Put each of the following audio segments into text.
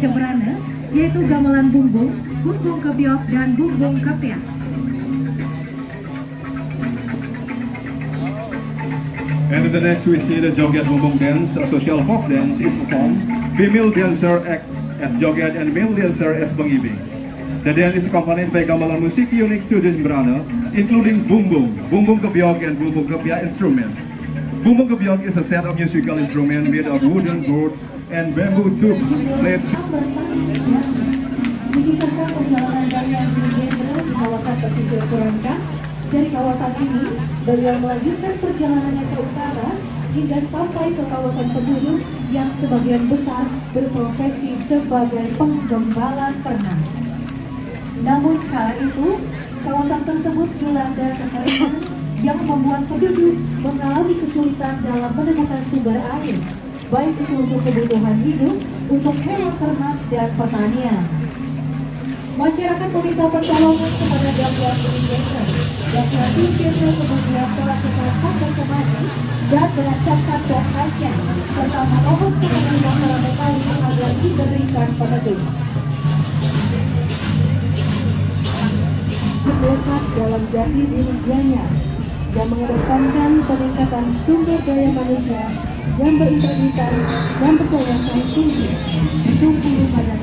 Jemberana, yaitu gamelan bumbung, bumbung kebiok, dan bumbung kepiak. And in the next we see the Joget Bumbung dance, a social folk dance is performed. Female dancer act as Joget and male dancer as pengibing. The dance is accompanied by gamelan music unique to the Jemberana, including bumbung, bumbung kebiok, and bumbung kepiak instruments. Bumbung kebiok is a set of musical instruments made of wooden boards and bamboo tubes played. Dikisahkan perjalanan Daniel di Jenderal di kawasan pesisir Kurancang. Dari kawasan ini, beliau melanjutkan perjalanannya ke utara hingga sampai ke kawasan penduduk yang sebagian besar berprofesi sebagai penggembala ternak. Namun kala itu, kawasan tersebut dilanda kekeringan yang membuat penduduk mengalami kesulitan dalam menemukan sumber air, baik itu untuk kebutuhan hidup, untuk hewan ternak, dan pertanian. Masyarakat meminta pertolongan kepada Daniel Jenderal. Daniel Jenderal kemudian melakukan tanda semadi dan menancapkan tongkatnya serta memohon kepada masyarakat lain agar diberikan peneduh. Terlekat dalam jati diri Gianyar yang mengedepankan peningkatan sumber daya manusia yang berintegritas dan berdaya saing tinggi, tumbuh pada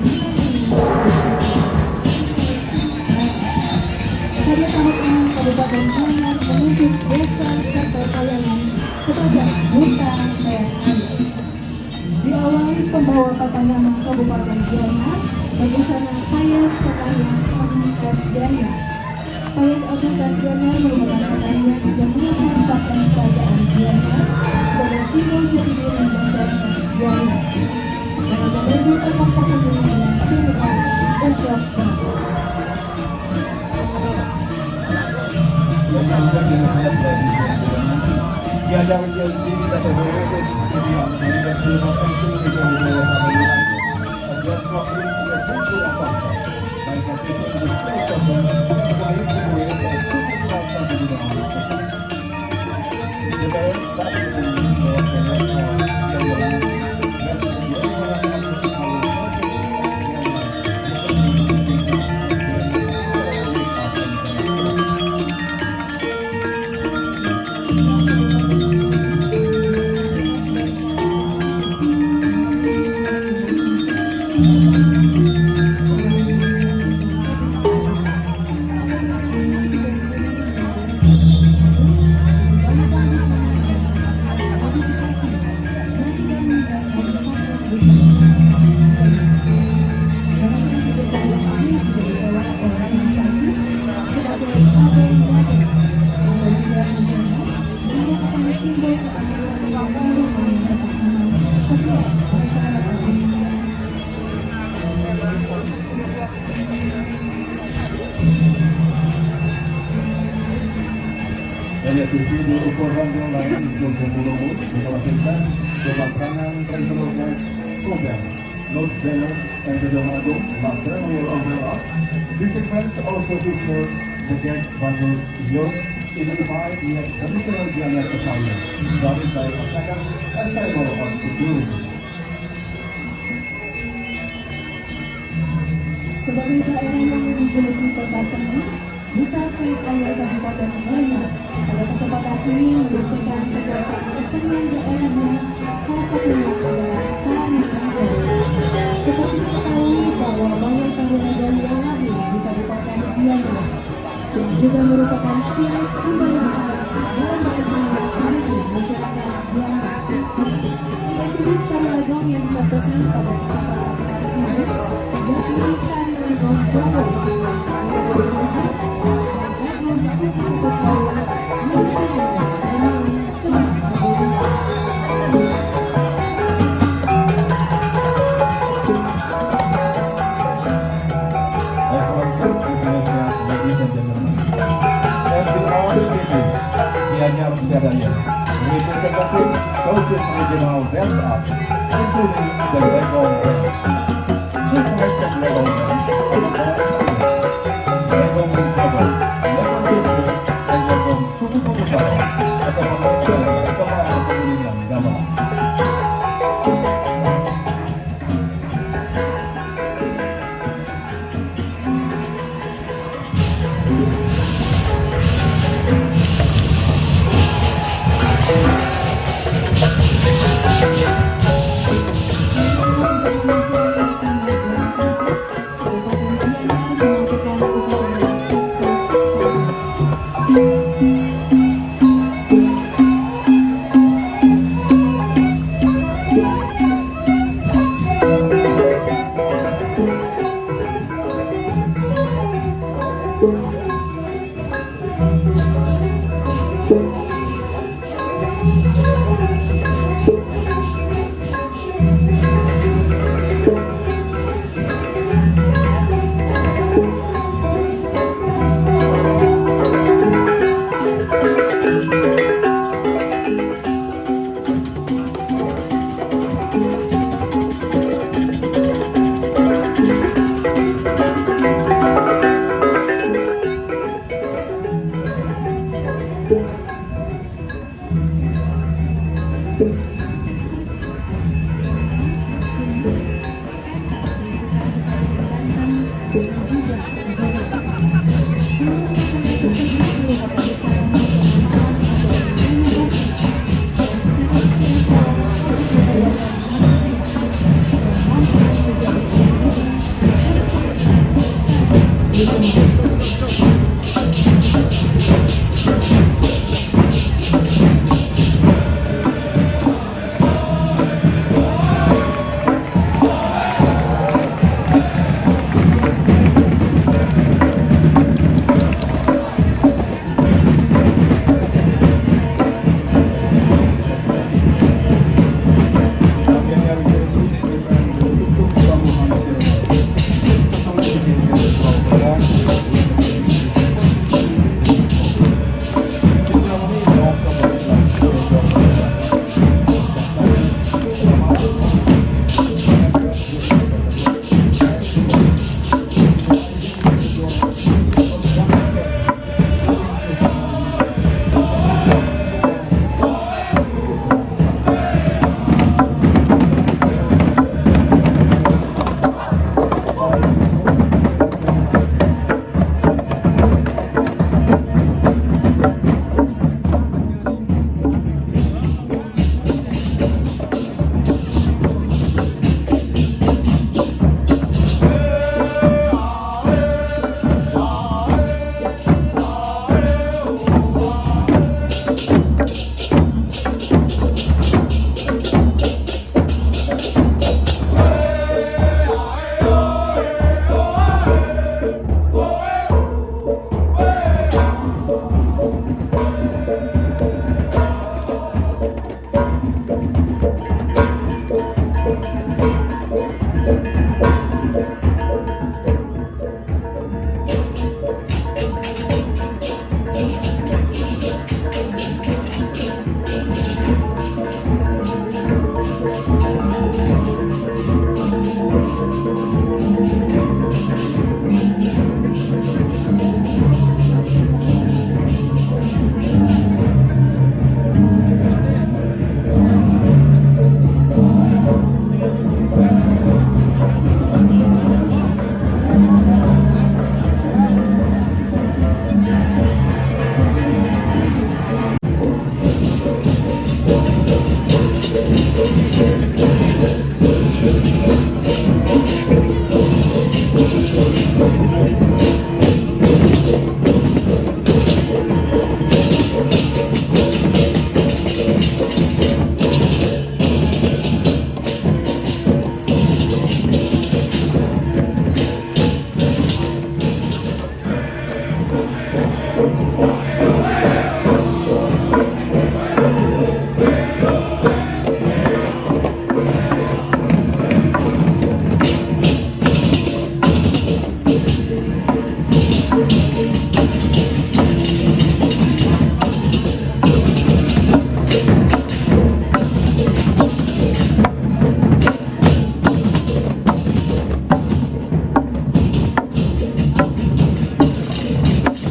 pada tahun ini Kabupaten Gianyar menunjuk desa serta pelayanan kepada Duta TNI. Diawali pembawa tata nama Kabupaten Gianyar bagi sana Payas Petaya Peningkat Gianyar. Payas Adukan Gianyar merupakan petani yang mengedepankan kerajaan Gianyar sebagai simbol jati diri masyarakat Gianyar. Dalam menuju tempat persembunyian Sirikal ucap Tiada menjanji kata berikut yang dilaksanakan seluruh wilayah Kalimantan agar waktu tidak muncul apa-apa baik nanti sebelum persoalan baik kemudian dan suku rasa di dalam budaya saat itu hanya sisi di ukuran yang lain untuk pemulung diperhatikan pemasangan transfer program North Banner and the Domago Material Umbrella. This sequence also features the deck bundles yoke identified with traditional Gianyar attire, guided by masyarakat as symbol of security. sebagai daerah yang menjadi perbatasan Duta TNI Kabupaten Gianyar pada kesempatan ini memberikan beberapa kesenian daerahnya, salah satunya adalah tari Gianyar. Seperti diketahui bahwa banyak tarian yang lahir di Kabupaten Gianyar yang juga merupakan spirit budaya dalam bagaimana spiriti masyarakat Gianyar. Jenis tari legong yang difokuskan pada kesempatan hari ini yakni tari legong Jawa. Gianyar Spadanya, representing Southeast Regional Dance Arts, including the Legong Dance. Two types of Legong Dance are Legong Rintaban, Legong Tuku, dan Legong Kuku Utara, atau menggunakan bersama pemilihan gamelan.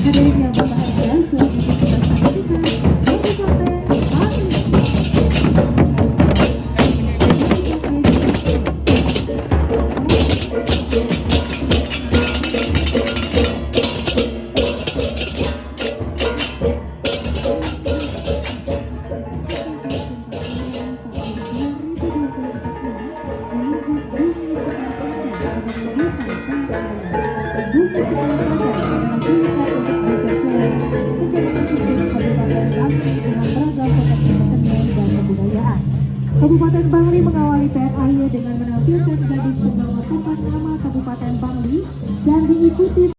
Hadirin yang berbahagia, selanjutnya kita saksikan Kabupaten Bangli mengawali PNAY dengan menampilkan gadis pembawa papan nama Kabupaten Bangli.